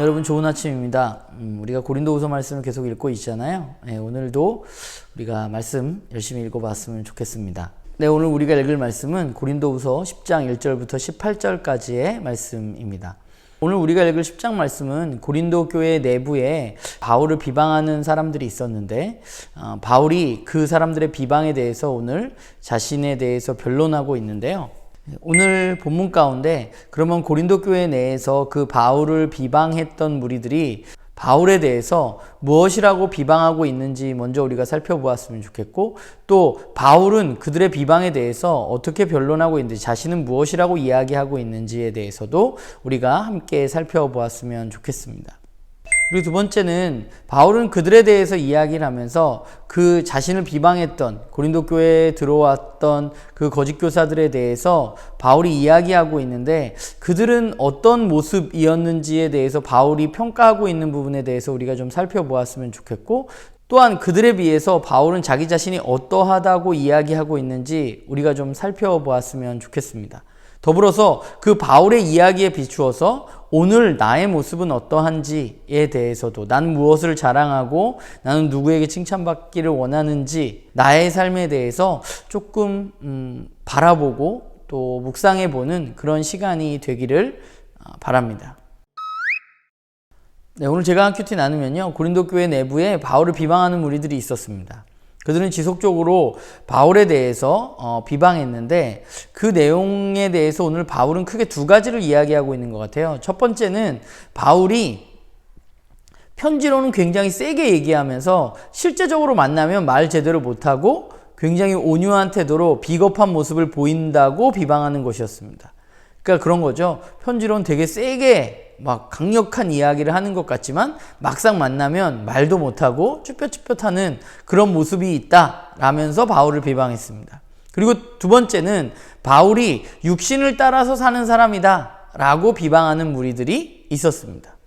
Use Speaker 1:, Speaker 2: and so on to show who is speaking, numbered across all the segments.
Speaker 1: 여러분 좋은 아침입니다. 우리가 고린도후서 말씀을 계속 읽고 있잖아요. 오늘도 우리가 말씀 열심히 읽어봤으면 좋겠습니다. 오늘 우리가 읽을 말씀은 고린도후서 10장 1절부터 18절까지의 말씀입니다. 오늘 우리가 읽을 10장 말씀은 고린도 교회 내부에 바울을 비방하는 사람들이 있었는데 바울이 그 사람들의 비방에 대해서 오늘 자신에 대해서 변론하고 있는데요. 오늘 본문 가운데 그러면 고린도 교회 내에서 그 바울을 비방했던 무리들이 바울에 대해서 무엇이라고 비방하고 있는지 먼저 우리가 살펴보았으면 좋겠고, 또 바울은 그들의 비방에 대해서 어떻게 변론하고 있는지, 자신은 무엇이라고 이야기하고 있는지에 대해서도 우리가 함께 살펴보았으면 좋겠습니다. 그리고 두 번째는 바울은 그들에 대해서 이야기를 하면서 그 자신을 비방했던 고린도 교회에 들어왔던 그 거짓 교사들에 대해서 바울이 이야기하고 있는데, 그들은 어떤 모습이었는지에 대해서 바울이 평가하고 있는 부분에 대해서 우리가 좀 살펴보았으면 좋겠고, 또한 그들에 비해서 바울은 자기 자신이 어떠하다고 이야기하고 있는지 우리가 좀 살펴보았으면 좋겠습니다. 더불어서 그 바울의 이야기에 비추어서 오늘 나의 모습은 어떠한지에 대해서도, 난 무엇을 자랑하고 나는 누구에게 칭찬받기를 원하는지, 나의 삶에 대해서 조금 바라보고 또 묵상해보는 그런 시간이 되기를 바랍니다. 오늘 제가 한 큐티 나누면요, 고린도 교회 내부에 바울을 비방하는 무리들이 있었습니다. 그들은 지속적으로 바울에 대해서 비방했는데, 그 내용에 대해서 오늘 바울은 크게 두 가지를 이야기하고 있는 것 같아요. 첫 번째는 바울이 편지로는 굉장히 세게 얘기하면서 실제적으로 만나면 말 제대로 못하고 굉장히 온유한 태도로 비겁한 모습을 보인다고 비방하는 것이었습니다. 그러니까 그런 거죠. 편지로는 되게 세게 막 강력한 이야기를 하는 것 같지만 막상 만나면 말도 못하고 쭈뼛쭈뼛하는 그런 모습이 있다라면서 바울을 비방했습니다. 그리고 두 번째는 바울이 육신을 따라서 사는 사람이다 라고 비방하는 무리들이 있었습니다.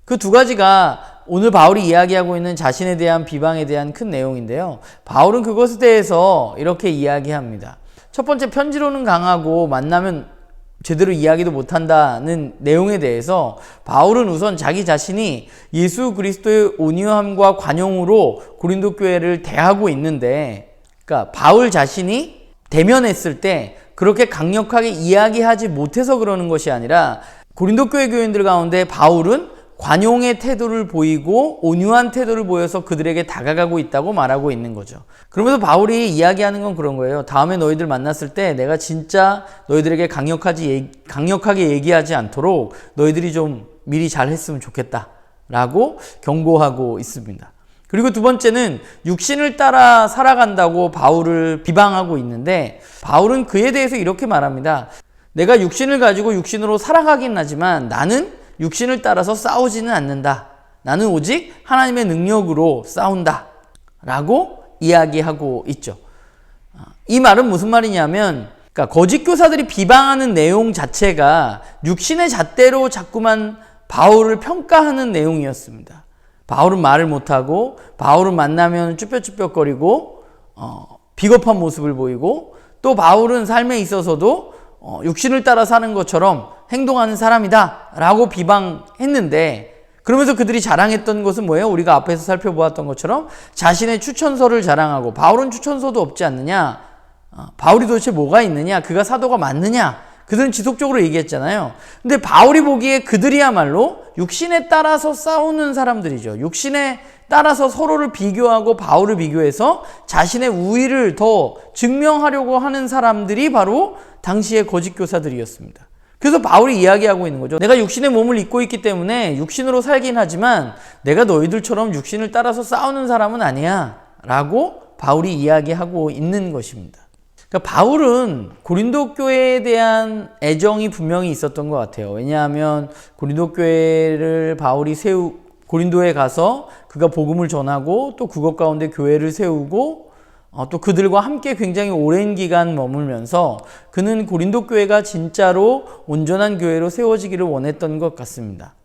Speaker 1: 그 두 가지가 오늘 바울이 이야기하고 있는 자신에 대한 비방에 대한 큰 내용인데요. 바울은 그것에 대해서 이렇게 이야기합니다. 첫 번째, 편지로는 강하고 만나면 제대로 이야기도 못한다는 내용에 대해서 바울은 우선 자기 자신이 예수 그리스도의 온유함과 관용으로 고린도 교회를 대하고 있는데, 그러니까 바울 자신이 대면했을 때 그렇게 강력하게 이야기하지 못해서 그러는 것이 아니라 고린도 교회 교인들 가운데 바울은 관용의 태도를 보이고 온유한 태도를 보여서 그들에게 다가가고 있다고 말하고 있는 거죠. 그러면서 바울이 이야기하는 건 그런 거예요. 다음에 너희들 만났을 때 내가 진짜 너희들에게 강력하게 얘기하지 않도록 너희들이 좀 미리 잘 했으면 좋겠다 라고 경고하고 있습니다. 그리고 두 번째는 육신을 따라 살아간다고 바울을 비방하고 있는데, 바울은 그에 대해서 이렇게 말합니다. 내가 육신을 가지고 육신으로 살아가긴 하지만 나는 육신을 따라서 싸우지는 않는다. 나는 오직 하나님의 능력으로 싸운다 라고 이야기하고 있죠. 이 말은 무슨 말이냐면, 그러니까 거짓 교사들이 비방하는 내용 자체가 육신의 잣대로 자꾸만 바울을 평가하는 내용이었습니다. 바울은 말을 못하고, 바울은 만나면 쭈뼛쭈뼛거리고 비겁한 모습을 보이고, 또 바울은 삶에 있어서도 육신을 따라 사는 것처럼 행동하는 사람이다 라고 비방했는데, 그러면서 그들이 자랑했던 것은 뭐예요? 우리가 앞에서 살펴보았던 것처럼 자신의 추천서를 자랑하고, 바울은 추천서도 없지 않느냐, 바울이 도대체 뭐가 있느냐, 그가 사도가 맞느냐, 그들은 지속적으로 얘기했잖아요. 근데 바울이 보기에 그들이야말로 육신에 따라서 싸우는 사람들이죠. 육신에 따라서 서로를 비교하고 바울을 비교해서 자신의 우위를 더 증명하려고 하는 사람들이 바로 당시의 거짓 교사들이었습니다. 그래서 바울이 이야기하고 있는 거죠. 내가 육신의 몸을 입고 있기 때문에 육신으로 살긴 하지만 내가 너희들처럼 육신을 따라서 싸우는 사람은 아니야 라고 바울이 이야기하고 있는 것입니다. 그러니까 바울은 고린도 교회에 대한 애정이 분명히 있었던 것 같아요. 왜냐하면 고린도 교회를 바울이 고린도에 가서 그가 복음을 전하고, 또 그것 가운데 교회를 세우고, 또 그들과 함께 굉장히 오랜 기간 머물면서 그는 고린도 교회가 진짜로 온전한 교회로 세워지기를 원했던 것 같습니다.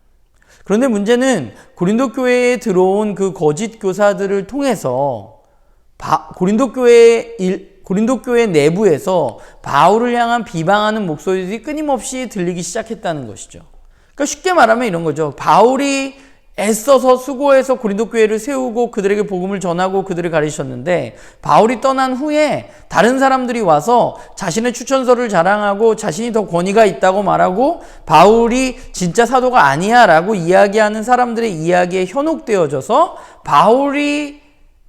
Speaker 1: 그런데 문제는 고린도 교회에 들어온 그 거짓 교사들을 통해서 고린도 교회 내부에서 바울을 향한 비방하는 목소리들이 끊임없이 들리기 시작했다는 것이죠. 그러니까 쉽게 말하면 이런 거죠. 바울이 애써서 수고해서 고린도 교회를 세우고 그들에게 복음을 전하고 그들을 가르치셨는데, 바울이 떠난 후에 다른 사람들이 와서 자신의 추천서를 자랑하고 자신이 더 권위가 있다고 말하고 바울이 진짜 사도가 아니야 라고 이야기하는 사람들의 이야기에 현혹되어져서 바울이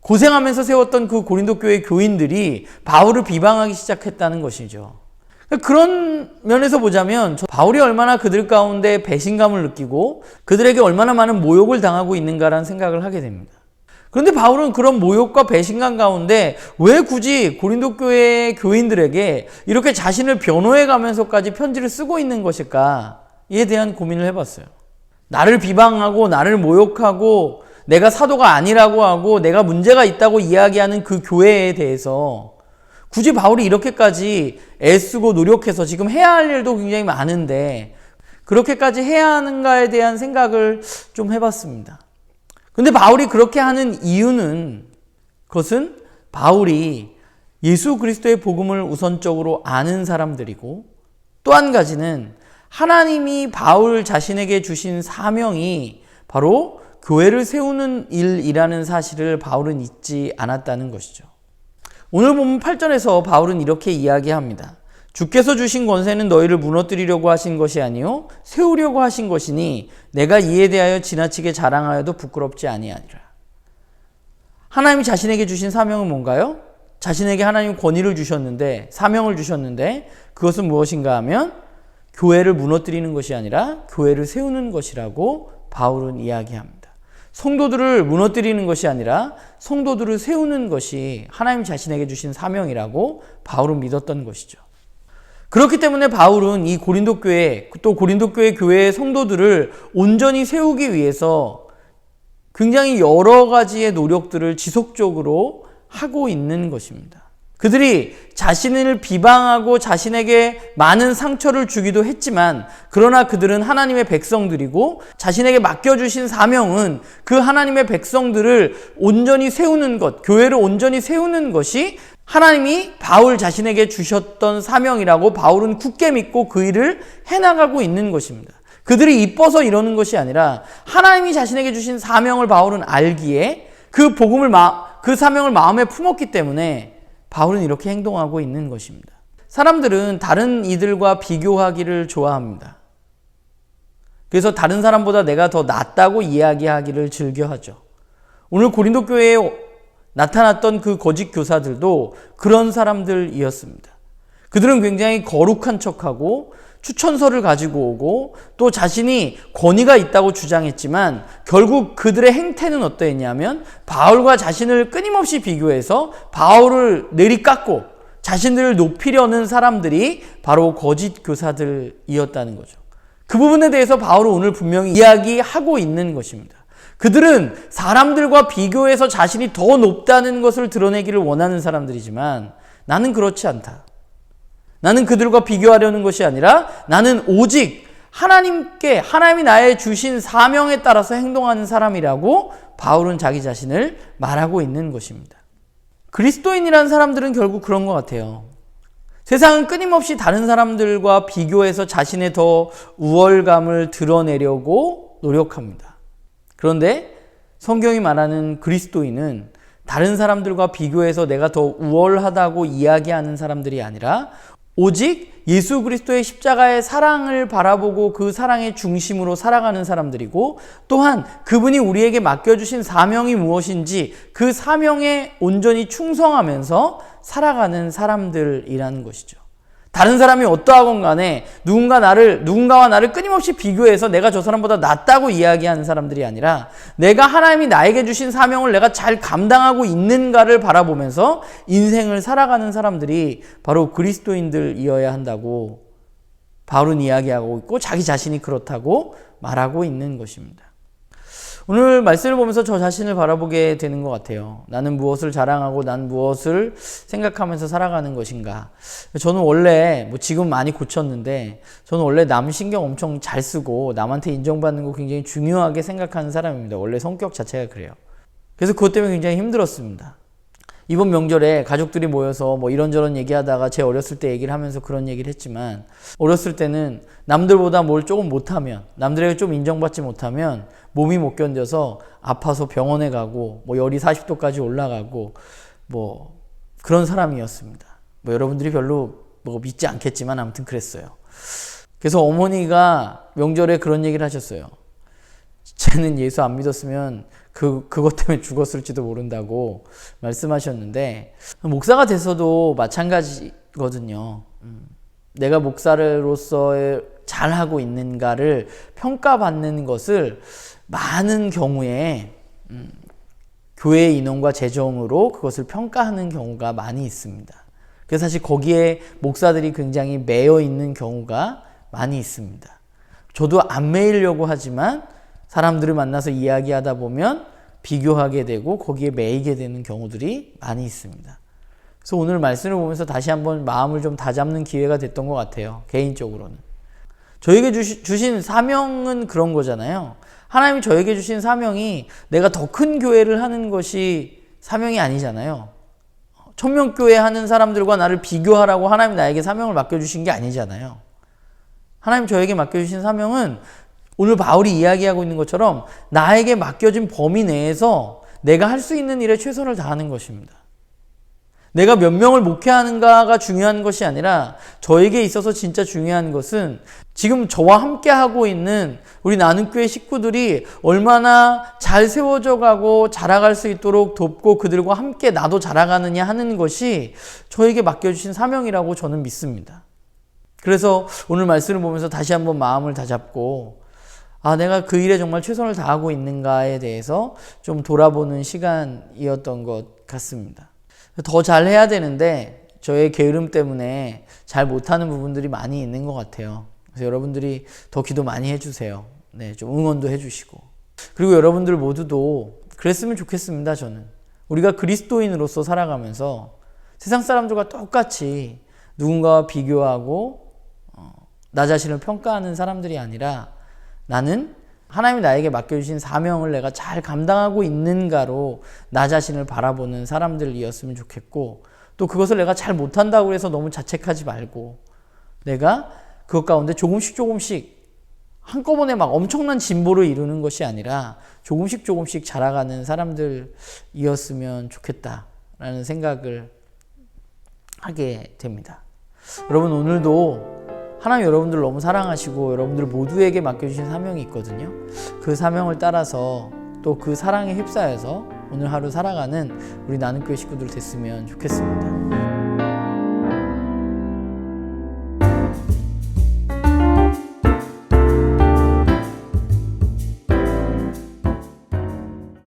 Speaker 1: 고생하면서 세웠던 그 고린도 교회 교인들이 바울을 비방하기 시작했다는 것이죠. 그런 면에서 보자면 바울이 얼마나 그들 가운데 배신감을 느끼고 그들에게 얼마나 많은 모욕을 당하고 있는가라는 생각을 하게 됩니다. 그런데 바울은 그런 모욕과 배신감 가운데 왜 굳이 고린도 교회 교인들에게 이렇게 자신을 변호해 가면서까지 편지를 쓰고 있는 것일까에 대한 고민을 해봤어요. 나를 비방하고 나를 모욕하고 내가 사도가 아니라고 하고 내가 문제가 있다고 이야기하는 그 교회에 대해서 굳이 바울이 이렇게까지 애쓰고 노력해서 지금 해야 할 일도 굉장히 많은데 그렇게까지 해야 하는가에 대한 생각을 좀 해봤습니다. 근데 바울이 그렇게 하는 이유는, 그것은 바울이 예수 그리스도의 복음을 우선적으로 아는 사람들이고, 또 한 가지는 하나님이 바울 자신에게 주신 사명이 바로 교회를 세우는 일이라는 사실을 바울은 잊지 않았다는 것이죠. 오늘 본문 8절에서 바울은 이렇게 이야기합니다. 주께서 주신 권세는 너희를 무너뜨리려고 하신 것이 아니요 세우려고 하신 것이니 내가 이에 대하여 지나치게 자랑하여도 부끄럽지 아니하니라. 하나님이 자신에게 주신 사명은 뭔가요? 자신에게 하나님 권위를 주셨는데, 사명을 주셨는데, 그것은 무엇인가 하면 교회를 무너뜨리는 것이 아니라 교회를 세우는 것이라고 바울은 이야기합니다. 성도들을 무너뜨리는 것이 아니라 성도들을 세우는 것이 하나님 자신에게 주신 사명이라고 바울은 믿었던 것이죠. 그렇기 때문에 바울은 이 고린도 교회, 또 고린도 교회의 성도들을 온전히 세우기 위해서 굉장히 여러 가지의 노력들을 지속적으로 하고 있는 것입니다. 그들이 자신을 비방하고 자신에게 많은 상처를 주기도 했지만, 그러나 그들은 하나님의 백성들이고 자신에게 맡겨주신 사명은 그 하나님의 백성들을 온전히 세우는 것, 교회를 온전히 세우는 것이 하나님이 바울 자신에게 주셨던 사명이라고 바울은 굳게 믿고 그 일을 해나가고 있는 것입니다. 그들이 이뻐서 이러는 것이 아니라 하나님이 자신에게 주신 사명을 바울은 알기에 그 사명을 마음에 품었기 때문에 바울은 이렇게 행동하고 있는 것입니다. 사람들은 다른 이들과 비교하기를 좋아합니다. 그래서 다른 사람보다 내가 더 낫다고 이야기하기를 즐겨하죠. 오늘 고린도 교회에 나타났던 그 거짓 교사들도 그런 사람들이었습니다. 그들은 굉장히 거룩한 척하고 추천서를 가지고 오고 또 자신이 권위가 있다고 주장했지만 결국 그들의 행태는 어떠했냐면 바울과 자신을 끊임없이 비교해서 바울을 내리깎고 자신들을 높이려는 사람들이 바로 거짓 교사들이었다는 거죠. 그 부분에 대해서 바울은 오늘 분명히 이야기하고 있는 것입니다. 그들은 사람들과 비교해서 자신이 더 높다는 것을 드러내기를 원하는 사람들이지만 나는 그렇지 않다. 나는 그들과 비교하려는 것이 아니라 나는 오직 하나님이 나의 주신 사명에 따라서 행동하는 사람이라고 바울은 자기 자신을 말하고 있는 것입니다. 그리스도인이라는 사람들은 결국 그런 것 같아요. 세상은 끊임없이 다른 사람들과 비교해서 자신의 더 우월감을 드러내려고 노력합니다. 그런데 성경이 말하는 그리스도인은 다른 사람들과 비교해서 내가 더 우월하다고 이야기하는 사람들이 아니라 오직 예수 그리스도의 십자가의 사랑을 바라보고 그 사랑의 중심으로 살아가는 사람들이고, 또한 그분이 우리에게 맡겨주신 사명이 무엇인지 그 사명에 온전히 충성하면서 살아가는 사람들이라는 것이죠. 다른 사람이 어떠하건 간에 누군가와 나를 끊임없이 비교해서 내가 저 사람보다 낫다고 이야기하는 사람들이 아니라 내가 하나님이 나에게 주신 사명을 내가 잘 감당하고 있는가를 바라보면서 인생을 살아가는 사람들이 바로 그리스도인들이어야 한다고 바울은 이야기하고 있고 자기 자신이 그렇다고 말하고 있는 것입니다. 오늘 말씀을 보면서 저 자신을 바라보게 되는 것 같아요. 나는 무엇을 자랑하고 난 무엇을 생각하면서 살아가는 것인가. 저는 원래 지금 많이 고쳤는데 저는 원래 남 신경 엄청 잘 쓰고 남한테 인정받는 거 굉장히 중요하게 생각하는 사람입니다. 원래 성격 자체가 그래요. 그래서 그것 때문에 굉장히 힘들었습니다. 이번 명절에 가족들이 모여서 뭐 이런저런 얘기하다가 제 어렸을 때 얘기를 하면서 그런 얘기를 했지만, 어렸을 때는 남들보다 뭘 조금 못하면, 남들에게 좀 인정받지 못하면 몸이 못 견뎌서 아파서 병원에 가고 뭐 열이 40도까지 올라가고 뭐 그런 사람이었습니다. 뭐 여러분들이 별로 뭐 믿지 않겠지만 아무튼 그랬어요. 그래서 어머니가 명절에 그런 얘기를 하셨어요. 쟤는 예수 안 믿었으면 그것 때문에 죽었을지도 모른다고 말씀하셨는데, 목사가 돼서도 마찬가지거든요. 내가 목사로서 잘하고 있는가를 평가받는 것을 많은 경우에 교회 인원과 재정으로 그것을 평가하는 경우가 많이 있습니다. 그래서 사실 거기에 목사들이 굉장히 매여 있는 경우가 많이 있습니다. 저도 안 매이려고 하지만 사람들을 만나서 이야기하다 보면 비교하게 되고 거기에 매이게 되는 경우들이 많이 있습니다. 그래서 오늘 말씀을 보면서 다시 한번 마음을 좀 다잡는 기회가 됐던 것 같아요. 개인적으로는. 저에게 주신 사명은 그런 거잖아요. 하나님이 저에게 주신 사명이 내가 더 큰 교회를 하는 것이 사명이 아니잖아요. 천명교회 하는 사람들과 나를 비교하라고 하나님이 나에게 사명을 맡겨주신 게 아니잖아요. 하나님 저에게 맡겨주신 사명은 오늘 바울이 이야기하고 있는 것처럼 나에게 맡겨진 범위 내에서 내가 할 수 있는 일에 최선을 다하는 것입니다. 내가 몇 명을 목회하는가가 중요한 것이 아니라 저에게 있어서 진짜 중요한 것은 지금 저와 함께 하고 있는 우리 나눔교회 식구들이 얼마나 잘 세워져 가고 자라갈 수 있도록 돕고 그들과 함께 나도 자라가느냐 하는 것이 저에게 맡겨주신 사명이라고 저는 믿습니다. 그래서 오늘 말씀을 보면서 다시 한번 마음을 다잡고 내가 그 일에 정말 최선을 다하고 있는가에 대해서 좀 돌아보는 시간이었던 것 같습니다. 더 잘해야 되는데 저의 게으름 때문에 잘 못하는 부분들이 많이 있는 것 같아요. 그래서 여러분들이 더 기도 많이 해주세요. 네, 좀 응원도 해주시고. 그리고 여러분들 모두도 그랬으면 좋겠습니다. 저는 우리가 그리스도인으로서 살아가면서 세상 사람들과 똑같이 누군가와 비교하고 나 자신을 평가하는 사람들이 아니라 나는 하나님이 나에게 맡겨주신 사명을 내가 잘 감당하고 있는가로 나 자신을 바라보는 사람들이었으면 좋겠고, 또 그것을 내가 잘 못한다고 해서 너무 자책하지 말고 내가 그것 가운데 조금씩 한꺼번에 막 엄청난 진보를 이루는 것이 아니라 조금씩 자라가는 사람들이었으면 좋겠다라는 생각을 하게 됩니다. 여러분, 오늘도 하나님 여러분들 너무 사랑하시고 여러분들 모두에게 맡겨주신 사명이 있거든요. 그 사명을 따라서 또 그 사랑에 휩싸여서 오늘 하루 살아가는 우리 나눔교회 식구들 됐으면 좋겠습니다.